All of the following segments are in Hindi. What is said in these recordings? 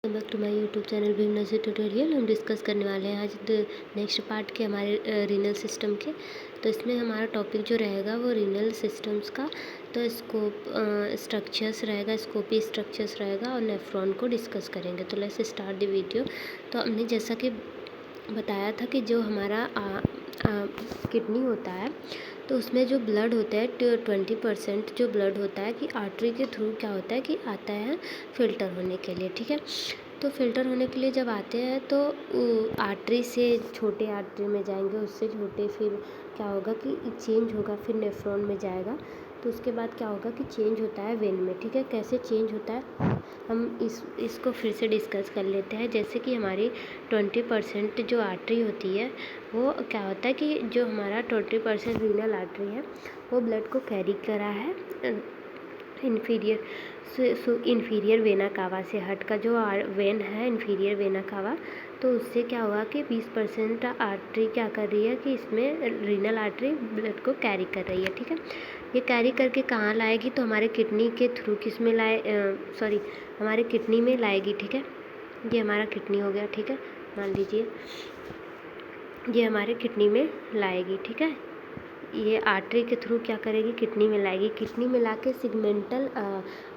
Welcome back to my YouTube channel big nursery tutorial. हम डिस्कस करने वाले हैं आज नेक्स्ट पार्ट के हमारे रीनल सिस्टम के। तो इसमें हमारा टॉपिक जो रहेगा वो रीनल सिस्टम्स का तो स्कोप स्ट्रक्चर्स रहेगा, स्कोपी स्ट्रक्चर्स रहेगा और नेफ्रॉन को डिस्कस करेंगे। तो लेट्स स्टार्ट द वीडियो। तो हमने जैसा कि बताया था कि जो हमारा किडनी होता है तो उसमें जो ब्लड होता है 20% जो ब्लड होता है कि आर्टरी के थ्रू क्या होता है कि आता है फ़िल्टर होने के लिए, ठीक है। तो फ़िल्टर होने के लिए जब आते हैं तो आर्टरी से छोटे आर्टरी में जाएंगे, उससे छोटे फिर क्या होगा कि चेंज होगा, फिर नेफ्रॉन में जाएगा। तो उसके बाद क्या होगा कि चेंज होता है वेन में, ठीक है। कैसे चेंज होता है हम इसको फिर से डिस्कस कर लेते हैं। जैसे कि हमारी 20% जो आर्टरी होती है वो क्या होता है कि जो हमारा 20% रीनल आर्टरी है वो ब्लड को कैरी करा है इन्फीरियर इन्फीरियर वेना कावा से हट का जो वेन है इन्फीरियर वेना कावा, तो उससे क्या हुआ कि 20% आर्टरी क्या कर रही है कि इसमें रीनल आर्टरी ब्लड को कैरी कर रही है, ठीक है। ये कैरी करके कहाँ लाएगी तो हमारे किडनी के थ्रू किस में हमारे किडनी में लाएगी, ठीक है। ये हमारा किडनी हो गया, ठीक है। मान लीजिए ये हमारे किडनी में लाएगी, ठीक है। ये आर्टरी के थ्रू क्या करेगी, किडनी में लाएगी। किडनी में लाके सिगमेंटल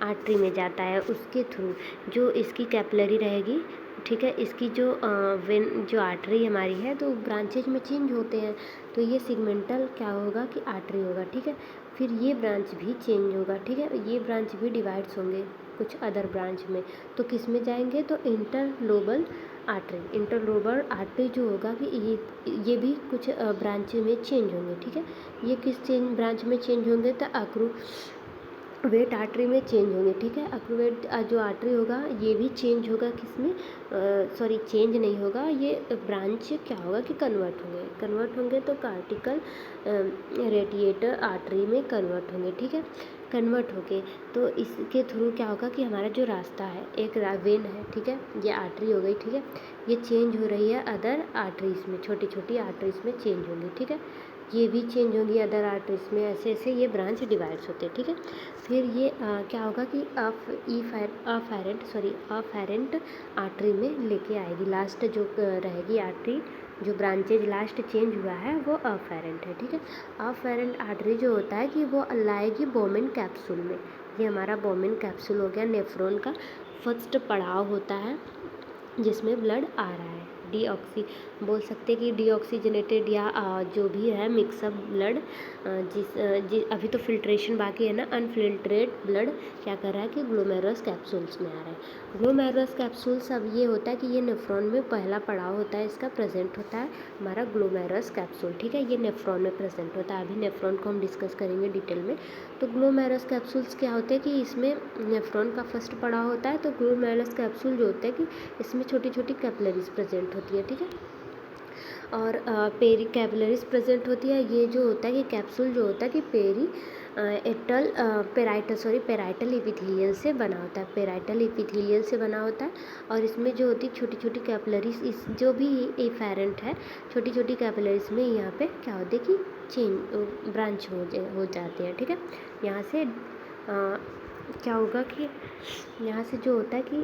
आर्टरी में जाता है, उसके थ्रू जो इसकी कैपिलरी रहेगी, ठीक है। इसकी जो वेन जो आर्टरी हमारी है तो ब्रांचेज में चेंज होते हैं, तो ये सिगमेंटल क्या होगा कि आर्टरी होगा, ठीक है। फिर ये ब्रांच भी चेंज होगा, ठीक है। ये ब्रांच भी डिवाइड्स होंगे कुछ अदर ब्रांच में, तो किस में जाएंगे तो इंटरलोबल आर्टरी। इंटरलोबल आर्टरी जो होगा कि ये भी कुछ ब्रांच में चेंज होंगे, ठीक है। ये किस ब्रांच में चेंज होंगे तो अक्रूवेट आर्टरी में चेंज होंगे, ठीक है। अक्रूवेट जो आर्टरी होगा ये भी चेंज होगा, किसमें चेंज नहीं होगा, ये ब्रांच क्या होगा कि कन्वर्ट होंगे तो कार्टिकल रेडिएटर आर्टरी में कन्वर्ट होंगे, ठीक है। कन्वर्ट होके तो इसके थ्रू क्या होगा कि हमारा जो रास्ता है एक वेन है, ठीक है। ये आर्टरी हो गई, ठीक है। ये चेंज हो रही है अदर आर्टरीज में, छोटी छोटी आर्टरीज में चेंज होंगी, ठीक है। ये भी चेंज होंगी अदर आर्टरीज में, ऐसे ऐसे ये ब्रांच डिवाइड्स होते हैं, ठीक है। फिर ये क्या होगा कि अफेरेंट आर्टरी में लेके आएगी। लास्ट जो रहेगी आर्टरी, जो ब्रांचेज लास्ट चेंज हुआ है वो अफेरेंट है, ठीक है। अफेरेंट आर्टरी जो होता है कि वो लाएगी बोमेन कैप्सूल में। ये हमारा बोमेन कैप्सूल हो गया। नेफ्रॉन का फर्स्ट पड़ाव होता है जिसमें ब्लड आ रहा है, बोल सकते हैं कि डीऑक्सीजनेटेड या जो भी है मिक्सअप ब्लड, अभी तो फिल्ट्रेशन बाकी है ना। अनफिल्ट्रेट ब्लड क्या कर रहा है कि ग्लोमेरुलस कैप्सूल्स में आ रहा है। ग्लोमेरुलस कैप्सूल्स अब ये होता है कि ये नेफ्रॉन में पहला पड़ाव होता है, इसका प्रेजेंट होता है हमारा ग्लोमेरुलस कैप्सूल, ठीक है। ये नेफ्रॉन में प्रेजेंट होता है। अभी नेफ्रॉन को हम डिस्कस करेंगे डिटेल में। तो ग्लोमेरुलस कैप्सूल्स क्या होते हैं कि इसमें नेफ्रॉन का फर्स्ट पड़ाव होता है, तो ग्लोमेरुलस कैप्सूल जो होते हैं कि इसमें छोटी छोटी कैपिलरीज प्रेजेंट होती है, ठीक है। और पेरी कैपिलरीज प्रेजेंट होती है। ये जो होता है कि कैप्सूल जो होता है कि पेराइटल एपिथेलियल से बना होता है, पेराइटल एपिथेलियल से बना होता है। और इसमें जो होती है छोटी छोटी कैपिलरीज, इस जो भी एफेरेंट है छोटी छोटी कैपिलरीज में यहाँ पे क्या होता है कि ब्रांच हो जाते हैं, ठीक है। यहाँ से क्या होगा कि यहाँ से जो होता है कि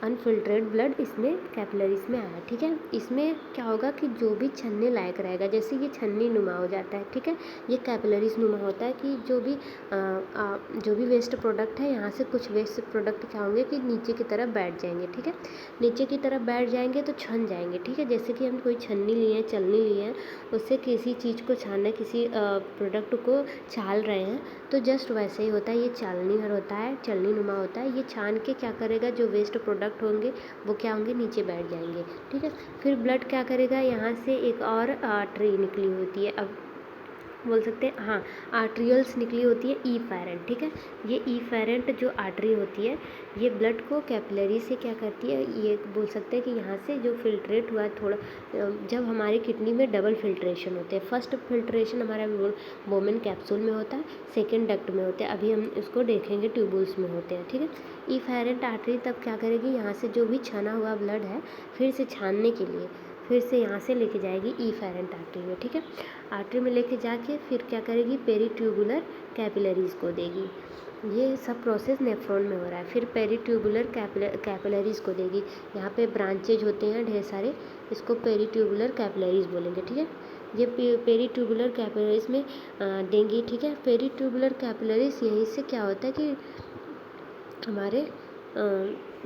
अनफिल्ट्रेट ब्लड इसमें कैपिलरीज में आया, ठीक है। इसमें क्या होगा कि जो भी छन्ने लायक रहेगा, जैसे ये छन्नी नुमा हो जाता है, ठीक है। ये कैपिलरीज नुमा होता है कि जो भी वेस्ट प्रोडक्ट है यहाँ से कुछ वेस्ट प्रोडक्ट क्या होंगे कि नीचे की तरफ बैठ जाएंगे, ठीक है। नीचे की तरफ बैठ जाएंगे तो छन जाएंगे, ठीक है। जैसे कि हम कोई छन्नी लिए हैं, चलनी लिए हैं, उससे किसी चीज़ को छानना, किसी प्रोडक्ट को छाल रहे हैं, तो जस्ट वैसे ही होता है। ये चालनी हर होता है, चलनी नुमा होता है। ये छान के क्या करेगा, जो वेस्ट प्रोडक्ट होंगे वो क्या होंगे, नीचे बैठ जाएंगे, ठीक है। फिर ब्लड क्या करेगा, यहाँ से एक और आर्टरी निकली होती है, अब बोल सकते हैं हाँ, आर्ट्रियल्स निकली होती है ईफेरेंट, ठीक है। ये ईफेरेंट जो आर्टरी होती है ये ब्लड को कैपिलरी से क्या करती है, ये बोल सकते हैं कि यहाँ से जो फिल्ट्रेट हुआ थोड़ा, जब हमारी किडनी में डबल फिल्ट्रेशन होते हैं, फर्स्ट फिल्ट्रेशन हमारा बोमेन कैप्सूल में होता है, सेकेंड डक्ट में होते हैं, अभी हम इसको देखेंगे ट्यूबुल्स में होते हैं, ठीक है। ईफेरेंट आर्टरी तब क्या करेगी, यहाँ से जो भी छना हुआ ब्लड है फिर से छानने के लिए फिर से यहाँ से लेके जाएगी इफेरेंट आर्टरी में, ठीक है। आर्टरी में लेके जाके फिर क्या करेगी, पेरीट्यूबुलर कैपिलरीज़ को देगी। ये सब प्रोसेस नेफ्रॉन में हो रहा है। फिर पेरीट्यूबुलर कैपिलरीज़ को देगी। यहाँ पे ब्रांचेज होते हैं ढेर सारे, इसको पेरीट्यूबुलर कैपिलरीज़ बोलेंगे, ठीक है। ये पेरीट्यूबुलर कैपिलरीज़ में देंगी, ठीक है। पेरीट्यूबुलर कैपिलरीज़ यहीं से क्या होता है कि हमारे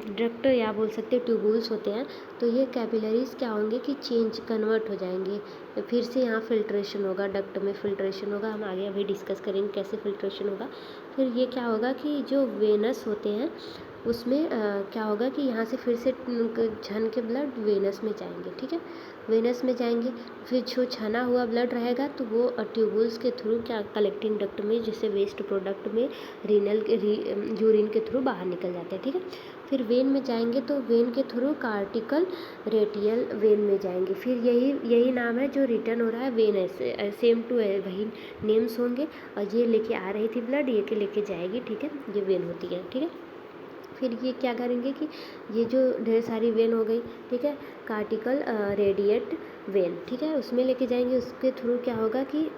डक्ट या बोल सकते हैं ट्यूबुल्स होते हैं, तो ये कैपिलरीज़ क्या होंगे कि चेंज कन्वर्ट हो जाएंगे। फिर से यहाँ फिल्ट्रेशन होगा, डक्ट में फिल्ट्रेशन होगा, हम आगे अभी डिस्कस करेंगे कैसे फिल्ट्रेशन होगा। फिर ये क्या होगा कि जो वेनस होते हैं उसमें क्या होगा कि यहाँ से फिर से छन के ब्लड वेनस में जाएंगे, ठीक है। वेनस में जाएंगे, फिर जो छना हुआ ब्लड रहेगा तो वो ट्यूबुल्स के थ्रू क्या कलेक्टिंग डक्ट में, जैसे वेस्ट प्रोडक्ट में यूरिन के थ्रू बाहर निकल जाते हैं, ठीक है। फिर वेन में जाएंगे तो वेन के थ्रू कार्टिकल रेडियल वेन में जाएंगे। फिर यही नाम है जो रिटर्न हो रहा है वेन, ऐसे सेम टू वही नेम्स होंगे। और ये लेके आ रही थी ब्लड, ये के लेके जाएगी, ठीक है। ये वेन होती है, ठीक है। फिर ये क्या करेंगे कि ये जो ढेर सारी वेन हो गई, ठीक है, कार्टिकल रेडिएट वेन, ठीक है, उसमें लेके जाएंगे। उसके थ्रू क्या होगा कि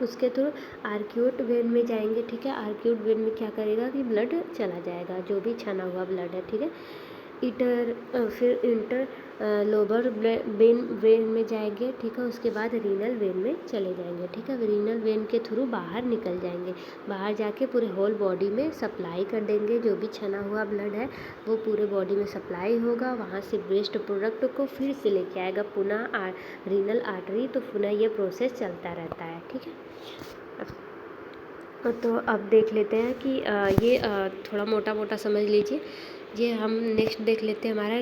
उसके थ्रू आर्क्यूट वेन में जाएंगे, ठीक है। आर्क्यूट वेन में क्या करेगा कि ब्लड चला जाएगा, जो भी छना हुआ ब्लड है, ठीक है। फिर इंटर लोबर वेन में जाएंगे, ठीक है। उसके बाद रीनल वेन में चले जाएंगे, ठीक है। रीनल वेन के थ्रू बाहर निकल जाएंगे, बाहर जाके पूरे होल बॉडी में सप्लाई कर देंगे। जो भी छना हुआ ब्लड है वो पूरे बॉडी में सप्लाई होगा। वहाँ से वेस्ट प्रोडक्ट को फिर से लेके आएगा पुनः रीनल आर्टरी, तो पुनः ये प्रोसेस चलता रहता है, ठीक है। तो अब देख लेते हैं कि ये थोड़ा मोटा मोटा समझ लीजिए। ये हम नेक्स्ट देख लेते हैं हमारा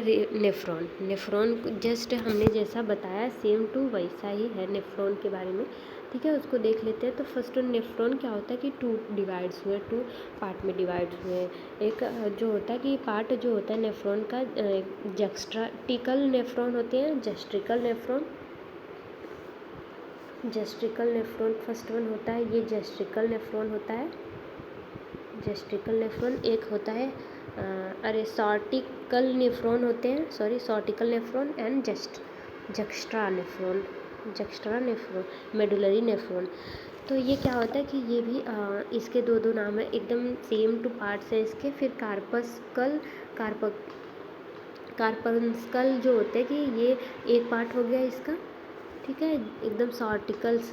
नेफ्रॉन जस्ट हमने जैसा बताया सेम टू वैसा ही है नेफ्रॉन के बारे में, ठीक है। उसको देख लेते हैं। तो फर्स्ट नेफ्रॉन क्या होता है कि टू पार्ट में डिवाइड हुए। एक जो होता है कि पार्ट जो होता है नेफ्रॉन का जस्ट्रिकल नेफ्रॉन होते हैं, जस्ट्रिकल नेफ्रॉन फर्स्ट वन होता है, ये जस्ट्रिकल नेफ्रॉन होता है। जस्ट्रिकल नेफ्रॉन एक होता है सॉर्टिकल नेफ्रॉन होते हैं, cortical nephron and juxta nephron, medullary nephron. तो ये क्या होता है कि ये भी इसके दो नाम है, एकदम सेम टू पार्ट्स है इसके। फिर कार्पस्कल जो होते हैं कि ये एक पार्ट हो गया इसका, ठीक है। एकदम सॉर्टिकल्स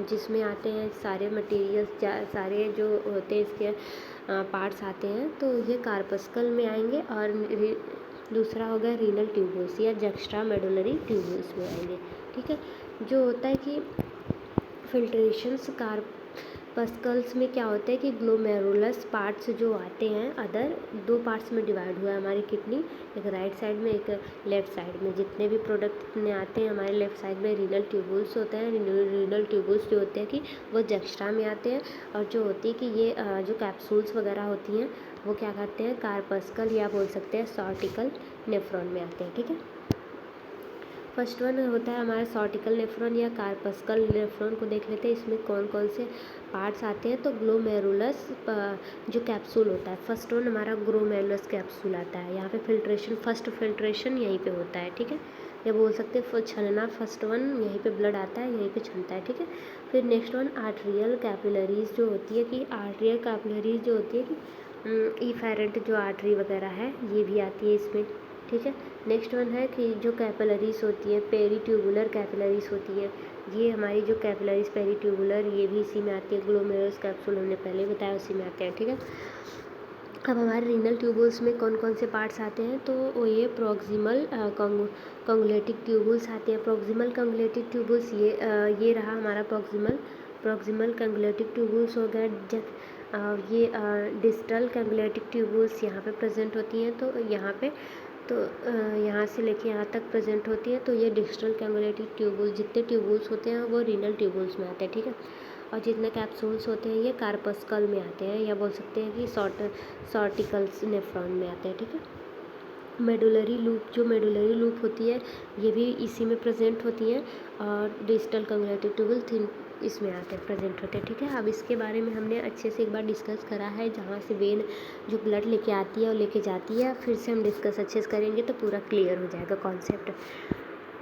जिसमें आते हैं सारे मटेरियल्स, सारे जो होते हैं इसके पार्ट्स आते हैं, तो ये कार्पस्कल में आएंगे। और दूसरा हो गया रीनल ट्यूबुल्स या जक्स्ट्रा मेडुलरी ट्यूबुल्स में आएंगे, ठीक है। जो होता है कि फिल्ट्रेशंस कार्पस्कल्स में क्या होता है कि ग्लोमेरुलस पार्ट्स जो आते हैं अदर दो पार्ट्स में डिवाइड हुआ है हमारी किडनी, एक राइट साइड में एक लेफ्ट साइड में। जितने भी प्रोडक्ट में आते हैं हमारे लेफ्ट साइड में रीनल ट्यूबुल्स होते हैं। रीनल ट्यूबुल्स जो होते हैं कि वो जक्स्ट्रा में आते हैं। और जो होती है कि ये जो कैप्सूल्स वगैरह होती हैं वो क्या करते हैं कार्पस्कल या बोल सकते हैं सॉर्टिकल नेफ्रॉन में आते हैं, ठीक है। फर्स्ट वन होता है हमारा सॉर्टिकल नेफ्रॉन या कार्पस्कल नेफ्रॉन को देख लेते हैं। इसमें कौन कौन से पार्ट्स आते हैं। तो ग्लोमेरुलस जो कैप्सूल होता है, फर्स्ट वन हमारा ग्लोमेरुलस कैप्सूल आता है। यहाँ पे फर्स्ट फिल्ट्रेशन यहीं पे होता है, ठीक है। या बोल सकते हैं छनना, फर्स्ट वन यहीं पे ब्लड आता है, यहीं पे छनता है, ठीक है। फिर नेक्स्ट वन आर्टरियल कैपिलरीज जो होती है कि आर्टरियल कैपिलरीज जो होती है कि इफेरेंट जो आर्टरी वगैरह है ये भी आती है इसमें, ठीक है। नेक्स्ट वन है कि जो कैपिलरीज होती है पेरीट्यूबुलर कैपिलरीज होती है। ये हमारी जो कैपिलरीज पेरीट्यूबुलर ये भी इसी में आती है। ग्लोमेरुलस कैप्सूल हमने पहले बताया उसी में आते हैं, ठीक है। अब हमारे रीनल ट्यूबुल्स में कौन कौन से पार्ट्स आते हैं। तो वो ये प्रॉक्सिमल कॉन्गुलेटिक ट्यूबुल्स आते हैं। प्रॉक्सिमल कॉन्गुलेटिक ट्यूबुल्स ये रहा हमारा प्रॉक्सिमल कॉन्गुलेटिक ट्यूबुल्स हो गया। ये डिस्टल कॉन्गुलेटिक ट्यूबुल्स यहाँ पे प्रेजेंट होती हैं। तो यहाँ से लेके यहाँ तक प्रेजेंट होती है। तो ये डिस्टल कॉन्गुलेटिक ट्यूबुल जितने ट्यूबुल्स होते हैं वो रीनल ट्यूबुल्स में आते हैं, ठीक है। और जितने कैप्सूल्स होते हैं ये कार्पस्कल में आते हैं या बोल सकते हैं कि सॉर्टिकल्स नेफ्रॉन में आते हैं, ठीक है। मेडुलरी लूप होती है ये भी इसी में प्रेजेंट होती है। और डिस्टल कॉन्गुलेटिव ट्यूबुल इसमें आते हैं प्रेजेंट होते हैं, ठीक है। अब इसके बारे में हमने अच्छे से एक बार डिस्कस करा है, जहाँ से वेन जो ब्लड लेके आती है और लेके जाती है। फिर से हम डिस्कस अच्छे से करेंगे तो पूरा क्लियर हो जाएगा कॉन्सेप्ट।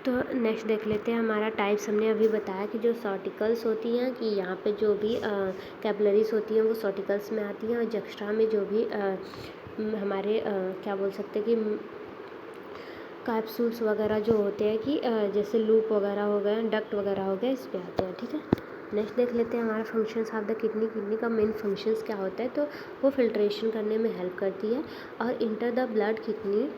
तो नेक्स्ट देख लेते हैं हमारा टाइप्स। हमने अभी बताया कि जो सॉर्टिकल्स होती हैं कि यहाँ पे जो भी कैपिलरीज होती हैं वो सॉर्टिकल्स में आती हैं, और जक्स्ट्रा में जो भी हमारे क्या बोल सकते हैं कि कैप्सूल्स वगैरह जो होते हैं कि जैसे लूप वगैरह हो गए, डक्ट वगैरह हो गए, इस पे आते हैं। ठीक है, नेक्स्ट देख लेते हैं हमारा functions of the kidney. Kidney का मेन फंक्शंस क्या होता है, तो वो फिल्ट्रेशन करने में हेल्प करती है। और इंटर द ब्लड किडनी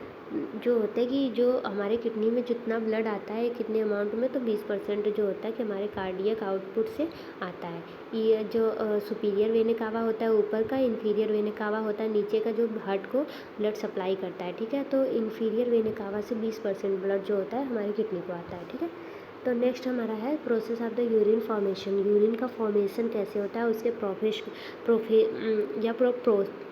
जो होता है कि जो हमारे किडनी में जितना ब्लड आता है कितने अमाउंट में, तो 20% जो होता है कि हमारे कार्डियक आउटपुट से आता है। ये जो सुपीरियर वेने कावा होता है ऊपर का, इन्फीरियर वेने कावा होता है नीचे का, जो हार्ट को ब्लड सप्लाई करता है। ठीक है, तो इन्फीरियर वेने कावा से 20% ब्लड जो होता है हमारी किडनी को आता है। ठीक है, तो नेक्स्ट हमारा है process of the urine formation. Urine का फॉर्मेशन कैसे होता है, उसके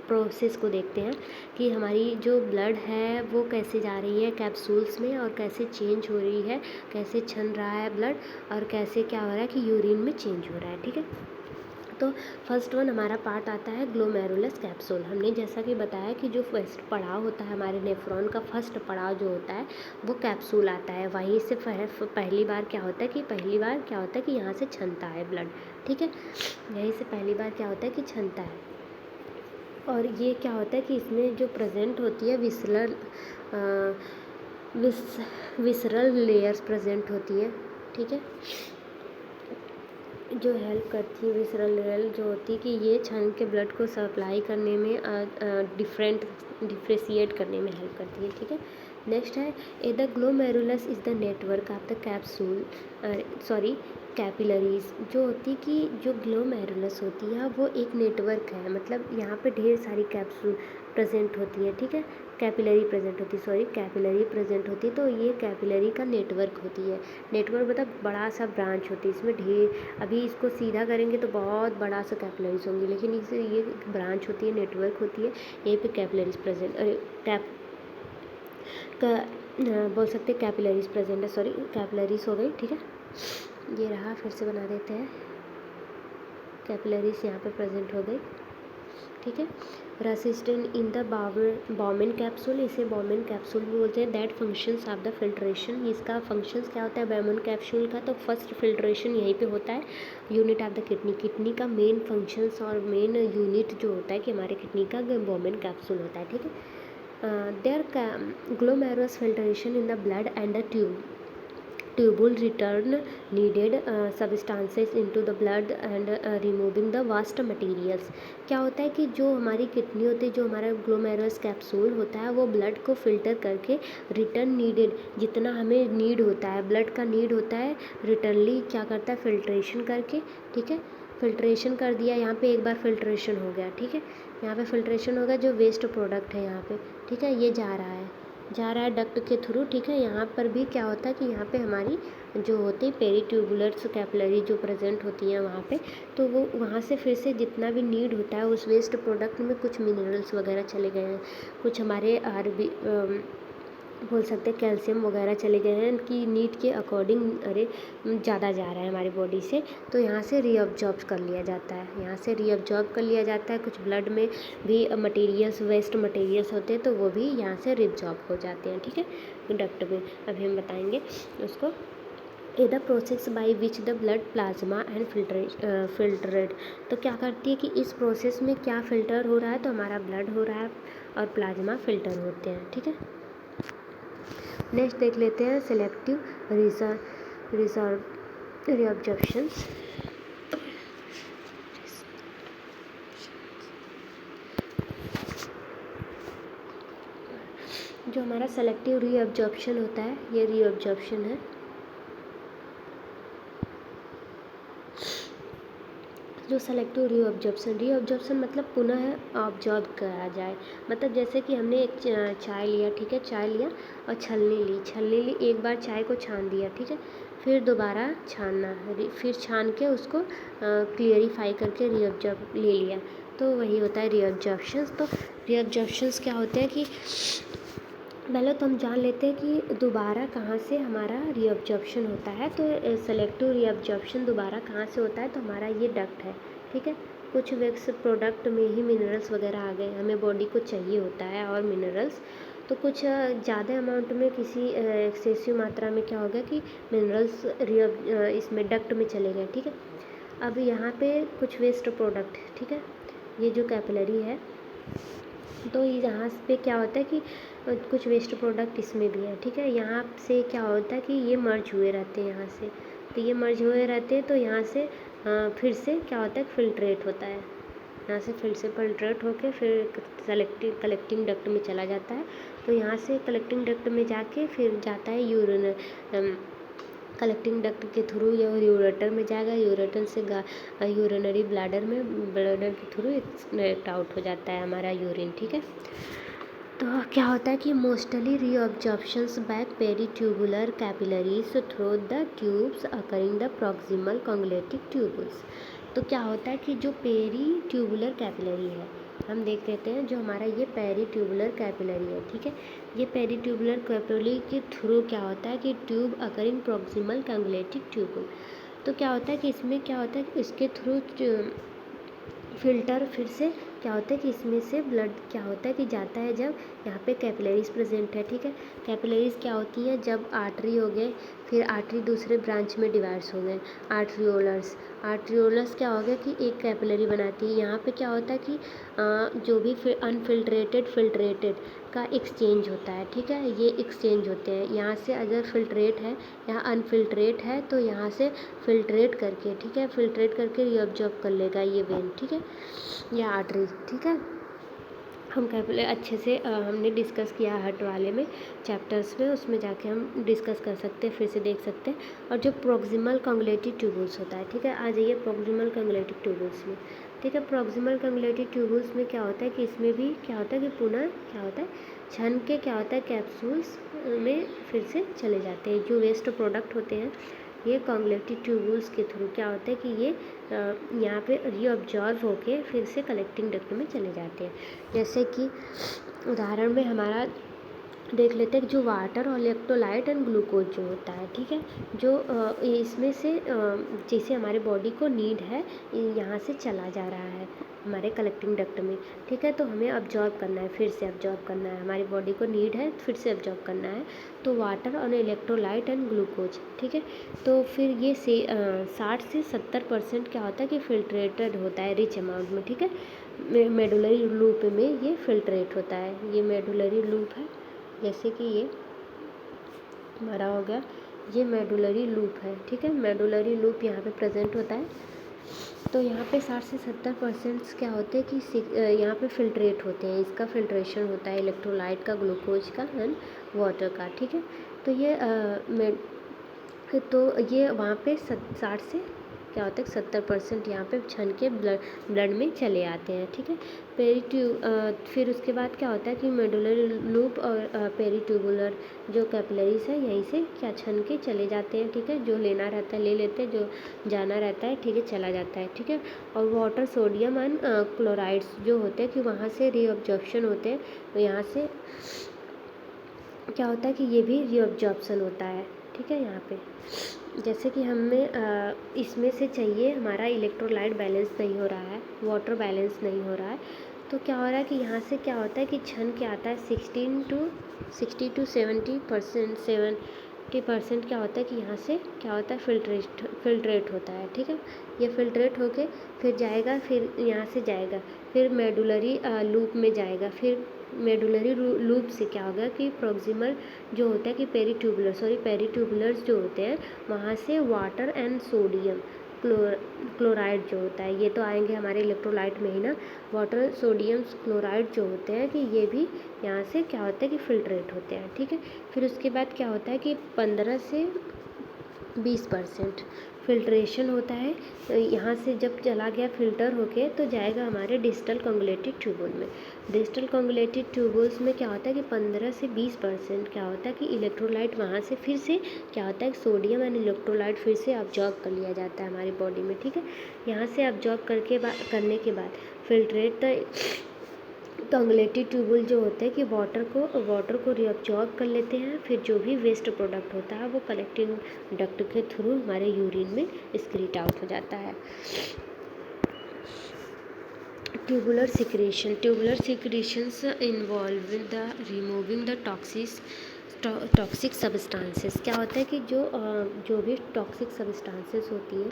प्रोसेस को देखते हैं कि हमारी जो ब्लड है वो कैसे जा रही है कैप्सूल्स में, और कैसे चेंज हो रही है, कैसे छन रहा है ब्लड, और कैसे क्या हो रहा है कि यूरिन में चेंज हो रहा है। ठीक है, तो फर्स्ट वन हमारा पार्ट आता है ग्लोमेरुलस कैप्सूल। हमने जैसा कि बताया कि जो फर्स्ट पड़ाव होता है हमारे नेफ्रॉन का, फर्स्ट पड़ाव जो होता है वो कैप्सूल आता है। वहीं से पहली बार क्या होता है कि यहाँ से छनता है ब्लड। ठीक है, यहीं से पहली बार क्या होता है कि छनता है। और ये क्या होता है कि इसमें जो प्रेजेंट होती है विसरल लेयर्स प्रेजेंट होती है। ठीक है, जो हेल्प करती है विसरल लेयर जो होती है कि ये छान के ब्लड को सप्लाई करने में डिफ्रेशिएट करने में हेल्प करती है। ठीक है, नेक्स्ट है the glomerulus is the network of the capillaries. जो होती है कि जो ग्लोमेरुलस होती है वो एक नेटवर्क है, मतलब यहाँ पे ढेर सारी कैप्सूल प्रेजेंट होती है। ठीक है, कैपिलरी प्रेजेंट होती है, तो ये कैपिलरी का नेटवर्क होती है। नेटवर्क मतलब बड़ा सा ब्रांच होती है, इसमें ढेर, अभी इसको सीधा करेंगे तो बहुत बड़ा सा कैपिलरीज होंगी, लेकिन इसे ये ब्रांच होती है, नेटवर्क होती है, यहीं पे कैपिलरीज बोल सकते हैं कैपिलरीज प्रेजेंट है। सॉरी, कैपिलरीज हो गई। ठीक है, ये रहा, फिर से बना देते हैं, कैपिलरीज यहाँ पे प्रेजेंट हो गई। ठीक है, resistant in the Bowman capsule, इसे बॉमेन कैप्सूल भी बोलते हैं। That functions of the filtration, इसका फंक्शंस क्या होता है बॉमेन कैप्सूल का, तो फर्स्ट फिल्ट्रेशन यहीं पे होता है। यूनिट ऑफ द किडनी का मेन फंक्शंस और मेन यूनिट जो होता है कि हमारे किडनी का बॉमेन कैप्सूल होता है। ठीक है, there glomerulus filtration in the blood and the tubule return needed substances into the blood and removing the waste materials। क्या होता है कि जो हमारी किडनी होती है, जो हमारा ग्लोमेरुलस कैप्सूल होता है, वो ब्लड को फिल्टर करके रिटर्न नीडेड, जितना हमें नीड होता है, ब्लड का नीड होता है, रिटर्नली क्या करता है फिल्ट्रेशन करके। ठीक है, फिल्ट्रेशन कर दिया, यहाँ पे एक बार फिल्ट्रेशन हो गया। ठीक है, यहाँ पे फिल्ट्रेशन होगा, जो वेस्ट प्रोडक्ट है यहाँ पे, ठीक है, ये जा रहा है डक्ट के थ्रू। ठीक है, यहाँ पर भी क्या होता है कि यहाँ पे हमारी जो होती है पेरीट्यूबुलर कैपिलरी जो प्रेजेंट होती हैं वहाँ पे, तो वो वहाँ से फिर से जितना भी नीड होता है उस वेस्ट प्रोडक्ट में कुछ मिनरल्स वगैरह चले गए हैं, कुछ हमारे बोल सकते हैं कैल्शियम वगैरह चले गए हैं कि नीड के अकॉर्डिंग ज़्यादा जा रहा है हमारी बॉडी से, तो यहाँ से रीअब्जॉर्ब कर लिया जाता है। कुछ ब्लड में भी मटेरियल्स, वेस्ट मटेरियल्स होते हैं, तो वो भी यहाँ से रीअब्जॉर्ब हो जाते हैं। ठीक है, डक्ट में अभी हम बताएंगे उसको। The process by which the blood plasma and filtered, तो क्या करती है कि इस प्रोसेस में क्या फ़िल्टर हो रहा है, तो हमारा ब्लड हो रहा है और प्लाज्मा फ़िल्टर होते हैं। ठीक है, नेक्स्ट देख लेते हैं सेलेक्टिव रीअब्जॉर्प्शंस। जो हमारा सेलेक्टिव रीअब्जॉर्प्शन होता है, ये रीअब्जॉर्प्शन है। जो सेलेक्टिव रीअब्जॉर्प्शन मतलब पुनः ऑब्जॉर्ब करा जाए, मतलब जैसे कि हमने एक चाय लिया। ठीक है, चाय लिया और छलनी ली, एक बार चाय को छान दिया। ठीक है, फिर दोबारा छानना, फिर छान के उसको क्लियरिफाई करके रीअब्जॉर्ब ले लिया, तो वही होता है रीअब्जॉर्प्शंस। तो रीअब्जॉर्प्शंस क्या होते हैं कि पहले तो हम जान लेते हैं कि दोबारा कहाँ से हमारा रीअब्जॉर्प्शन होता है। तो सेलेक्टिव रीअब्जॉर्प्शन दोबारा कहाँ से होता है, तो हमारा ये डक्ट है। ठीक है, कुछ वेस्ट प्रोडक्ट में ही मिनरल्स वगैरह आ गए, हमें बॉडी को चाहिए होता है और मिनरल्स, तो कुछ ज़्यादा अमाउंट में किसी एक्सेसिव मात्रा में क्या हो गया कि मिनरल्स इसमें डक्ट में चले गए, ठीक है। अब यहाँ पे कुछ वेस्ट प्रोडक्ट, ठीक है, ये जो कैपिलरी है, तो यहाँ पे क्या होता है कि कुछ वेस्ट प्रोडक्ट इसमें भी है, ठीक है। यहाँ से क्या होता है कि ये मर्ज हुए रहते हैं यहाँ से, तो ये मर्ज हुए रहते हैं, तो यहाँ से फिर से क्या होता है, फिल्ट्रेट होता है, यहाँ से फिर से फिल्ट्रेट होके फिर कलेक्टिंग डक्ट में चला जाता है। तो यहाँ से कलेक्टिंग डक्ट में जाके फिर जाता है यूरिन, कलेक्टिंग डक्ट के थ्रू या यूरेटर में जाएगा, यूरेटर से यूरिनरी ब्लैडर के थ्रू एक्सक्रीट आउट हो जाता है हमारा यूरिन, ठीक है। तो क्या होता है कि mostly reabsorptions back peritubular capillaries through the tubes occurring the proximal convoluted tubules. तो क्या होता है कि जो पेरीट्यूबुलर कैपिलरी है, हम देख लेते हैं, जो हमारा ये पेरीट्यूबुलर कैपिलरी है, ठीक है। ये पेरीट्यूबुलर कैपिलरी के थ्रू क्या होता है कि ट्यूब अकरिंग प्रॉक्सिमल कॉन्ग्लेटिक ट्यूबुल। तो क्या होता है कि इसमें क्या होता है कि इसके थ्रू फिल्टर फिर से क्या होता है कि इसमें से ब्लड क्या होता है कि जाता है, जब यहाँ पे कैपिलरीज प्रेजेंट है, ठीक है। कैपिलरीज क्या होती हैं, जब आर्टरी हो गए, फिर आर्टरी दूसरे ब्रांच में डिवाइड्स हो गए, आर्ट्रियोलस क्या हो गया कि एक कैपिलरी बनाती है। यहाँ पे क्या होता है कि जो भी अनफिल्ट्रेटेड फिल्ट्रेटेड का एक्सचेंज होता है, ठीक है, ये एक्सचेंज होते हैं। यहाँ से अगर फिल्ट्रेट है, यहाँ अनफिल्ट्रेट है, तो यहाँ से फिल्ट्रेट करके, ठीक है, फिल्ट्रेट करके रीअब्जॉर्ब कर लेगा ये वेन, ठीक है, या आर्टरी, ठीक है। हम कैपिलरी अच्छे से हमने डिस्कस किया हर्ट वाले में चैप्टर्स में, उसमें जाके हम डिस्कस कर सकते हैं, फिर से देख सकते हैं। और जो प्रॉक्सिमल कॉन्ग्लेटिक ट्यूबुल्स होता है, ठीक है, आ जाइए प्रॉक्सिमल कॉन्ग्लेटिक ट्यूबुल्स में, ठीक है। प्रॉक्सिमल कॉन्ग्लेटिक ट्यूबुल्स में क्या होता है कि इसमें भी क्या होता है कि पुनः क्या होता है, छन के क्या होता है कैप्सूल्स में फिर से चले जाते हैं। जो वेस्ट प्रोडक्ट होते हैं ये कॉन्ग्लेटिक ट्यूबुल्स के थ्रू क्या होता है कि ये यहाँ पे रीअब्जॉर्ब होके फिर से कलेक्टिंग डक्ट में चले जाते हैं। जैसे कि उदाहरण में हमारा देख लेते हैं, जो वाटर और इलेक्ट्रोलाइट एंड ग्लूकोज जो होता है, ठीक है, जो इसमें से जैसे हमारे बॉडी को नीड है, यहाँ से चला जा रहा है हमारे कलेक्टिंग डक्ट में, ठीक है। तो हमें अब्जॉर्ब करना है, फिर से अब्जॉर्ब करना है, हमारी बॉडी को नीड है, फिर से अब्जॉर्ब करना है, तो वाटर और इलेक्ट्रोलाइट एंड ग्लूकोज, ठीक है। तो फिर ये 60 से 70% क्या होता है कि फिल्ट्रेटेड होता है रिच अमाउंट में, ठीक है। मेडुलरी लूप में ये फिल्ट्रेट होता है, ये मेडुलरी लूप है, जैसे कि ये हमारा हो गया, ये मेडुलरी लूप है, ठीक है, मेडुलरी लूप यहाँ पे प्रेजेंट होता है। तो यहाँ पे 60 से 70% क्या होते हैं कि यहाँ पे फिल्ट्रेट होते हैं, इसका फिल्ट्रेशन होता है इलेक्ट्रोलाइट का, ग्लूकोज का एंड वाटर का, ठीक है। तो ये वहाँ पे 60 से क्या होता है 70% यहाँ पे छन के ब्लड में चले आते हैं, ठीक है। फिर उसके बाद क्या होता है कि मेडुलरी लूप और पेरीट्यूबुलर जो कैपिलरीज है यहीं से क्या छन के चले जाते हैं, ठीक है। जो लेना रहता है ले लेते हैं, जो जाना रहता है, ठीक है, चला जाता है, ठीक है। और वाटर सोडियम एंड क्लोराइड्स जो होते हैं कि वहाँ से रीअब्जॉर्प्शन होते हैं, तो यहाँ से क्या होता है कि ये भी रीअब्जॉर्प्शन होता है, ठीक है। यहाँ पे जैसे कि हमें इसमें से चाहिए, हमारा इलेक्ट्रोलाइट बैलेंस नहीं हो रहा है, वाटर बैलेंस नहीं हो रहा है, तो क्या हो रहा है कि यहाँ से क्या होता है कि छन के आता है 60 to 70% क्या होता है कि यहाँ से क्या होता है फिल्ट्रेट होता है, ठीक है। ये फिल्ट्रेट होके फिर जाएगा, फिर यहाँ से जाएगा, फिर मेडुलरी लूप में जाएगा, फिर मेडुलरी लूप से क्या होगा कि प्रॉक्सिमल जो होता है कि पेरीट्यूबुलर्स जो होते हैं वहाँ से वाटर एंड सोडियम क्लोराइड जो होता है, ये तो आएंगे हमारे इलेक्ट्रोलाइट में ही ना, वाटर सोडियम क्लोराइड जो होते हैं कि ये भी यहाँ से क्या होता है कि फिल्ट्रेट होते हैं, ठीक है। फिर उसके बाद क्या होता है कि 15 से 20% फिल्ट्रेशन होता है, तो यहाँ से जब चला गया फिल्टर होके तो जाएगा हमारे डिस्टल कॉन्गुलेटेड ट्यूबुल में। डिस्टल कॉन्गुलेटेड ट्यूबुल्स में क्या होता है कि 15 से 20% क्या होता है कि इलेक्ट्रोलाइट वहाँ से फिर से क्या होता है कि सोडियम एंड इलेक्ट्रोलाइट फिर से अब्जॉर्ब कर लिया जाता है हमारी बॉडी में, ठीक है। यहाँ से अब्जॉर्ब करने के बाद फिल्ट्रेट कॉन्गुलेटेड ट्यूबुल जो होते हैं कि वाटर को रीअब्जॉर्ब कर लेते हैं, फिर जो भी वेस्ट प्रोडक्ट होता है वो कलेक्टिंग डक्ट के थ्रू हमारे यूरिन में एक्सक्रीट आउट हो जाता है। Tubular secretions involve in the removing the toxic substances. क्या होता है कि जो भी टॉक्सिक सब्सटेंसेस होती है,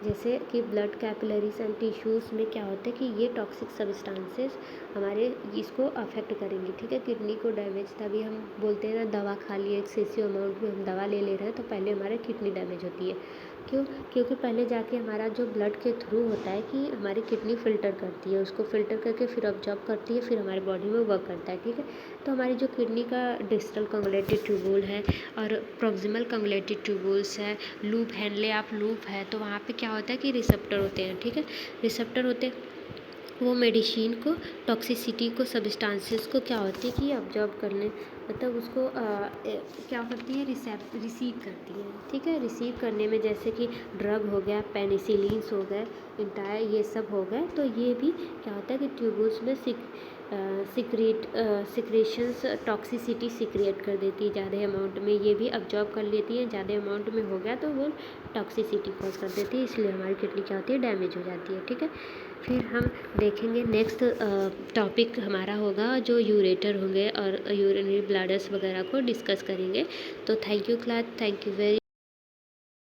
जैसे कि ब्लड कैपिलरीज एंड टिश्यूज़ में क्या होता है कि ये टॉक्सिक सब्सटेंसेस हमारे इसको अफेक्ट करेंगे, ठीक है, किडनी को डैमेज। तभी हम बोलते हैं ना, दवा खा लिए, एक्सेसिव अमाउंट में हम दवा ले रहे हैं तो पहले हमारे किडनी डैमेज होती है। क्यों? क्योंकि पहले जाके हमारा जो ब्लड के थ्रू होता है कि हमारी किडनी फ़िल्टर करती है, उसको फ़िल्टर करके फिर ऑब्जॉर्ब करती है, फिर हमारी बॉडी में वर्क करता है, ठीक है। तो हमारी जो किडनी का डिस्टल कंगलेटेड ट्यूबुल है और प्रॉक्सिमल कंगलेटेड ट्यूबुल्स है, लूप हैनले आप लूप है, तो वहाँ पे क्या होता है कि रिसेप्टर होते हैं, ठीक है। रिसेप्टर होते हैं, वो मेडिसिन को, टॉक्सिसिटी को, सब्सटेंसेस को क्या होती है कि ऑब्जॉर्ब करने, मतलब उसको क्या करती है, रिसीव करती है, ठीक है। रिसीव करने में जैसे कि ड्रग हो गया, पेनिसिलिन्स हो गए, इंटायर ये सब हो गए, तो ये भी क्या होता है कि ट्यूबुल्स में सिक्रेशंस टॉक्सिसिटी सिक्रिएट कर देती है ज़्यादा अमाउंट में, ये भी अब्जॉर्ब कर लेती है। ज़्यादा अमाउंट में हो गया तो वो टॉक्सिसिटी कॉज कर देती है, इसलिए हमारी किडनी क्या होती है, डैमेज हो जाती है, ठीक है। फिर हम देखेंगे नेक्स्ट टॉपिक हमारा होगा जो यूरेटर होंगे और यूरिनरी ब्लैडर्स वगैरह को डिस्कस करेंगे। तो thank you class, thank you very